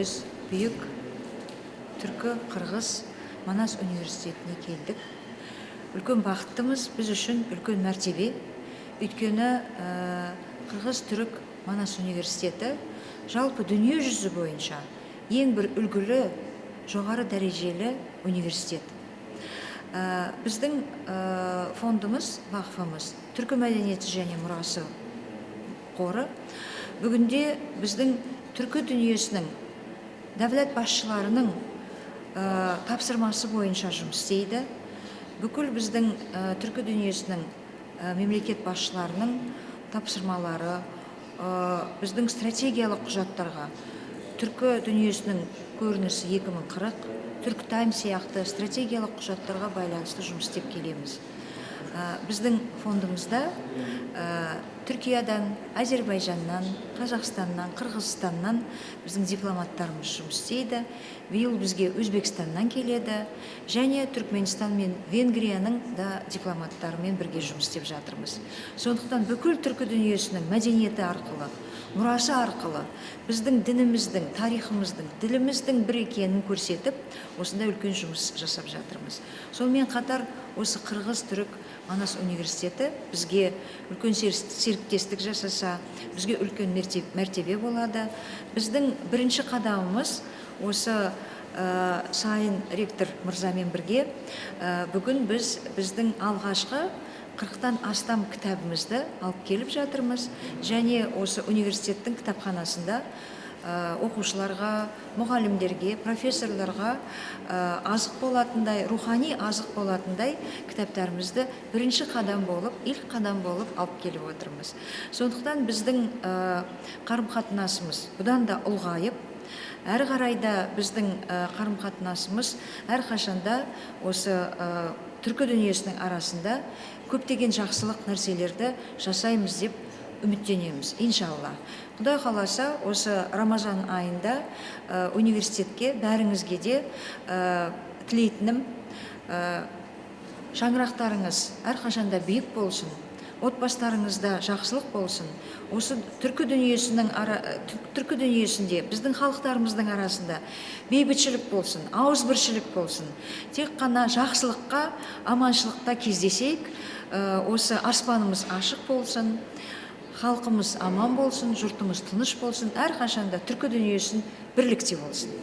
біз Бүйік Түркі Қырғыз Манас университетіне келдік. Үлкен бақыттымыз, біз үшін үлкен мәртебе. Өйткені Қырғыз Түрік Манас университеті жалпы дүние жүзі бойынша ең бір үлгілі, жоғары дәрежелі университет. Біздің фондымыз, вақфымыз Түркі мәдениеті және мұрасы қоры бүгінде біздің түркі дүниесінің дәулет басшыларының тапсырмасы бойынша жұмыс істейді. Бүкіл біздің түркі дүниесінің мемлекет басшыларының тапсырмалары біздің стратегиялық құжаттарға түркі дүниесінің көрінісі 2040, Түрктайм сияқты стратегиялық құжаттарға байланысты жұмыс істеп келеміз. Біздің фондымызда Түркиядан, Әзербайжаннан, Қазақстаннан, Қырғызстаннан біздің дипломаттарымыз жұмыс істейді. Биыл бізге Өзбекстаннан келеді, және Түркменстан мен Венгрияның да дипломаттарымен бірге жұмыс істеп жатырмыз. Сондықтан бүкіл түркі дүниесінің мәдениеті арқылы, мұрасы арқылы біздің дініміздің, тарихымыздың, тіліміздің бір екенін көрсетіп, осындай үлкен жұмыс жасап жатырмыз. Сонымен қатар осы Қырғыз Түрік Манас университеті бізге үлкен серіктестік жасаса, бізге үлкен мәртебе болады. Біздің бірінші қадамымыз осы сайын ректор мырзамен бірге бүгін біздің алғашқы 40-тан астам кітабымызды алып келіп жатырмыз, және осы университеттің кітапханасында оқушыларға, мұғалімдерге, профессорларға азық болатындай, рухани азық болатындай кітаптарымызды бірінші қадам болып, ilk қадам болып алып келіп отырмыз. Сондықтан біздің қарым-қатынасымыз бұдан да ұлғайып, әрі қарайда біздің қарым-қатынасымыз әрқашанда осы түркі дүниесінің арасында көптеген жақсылық нәрселерді жасаймыз деп үміттенеміз, иншалла. Құдай қаласа, осы Рамазан айында университетке бәріңізге де тілейтінім, шаңырақтарыңыз әрқашанда биік болсын, отбасыларыңызда жақсылық болсын. Осы түркі дүниесінде біздің халықтарымыздың арасында бейбітшілік болсын, ауызбіршілік болсын. Тек қана жақсылыққа, аманшылықта кездесейік, осы аспанымыз ашық болсын, халқымыз аман болсын, жұртымыз тыныш болсын, әрқашанда түркі дүниесін бірлікте болсын.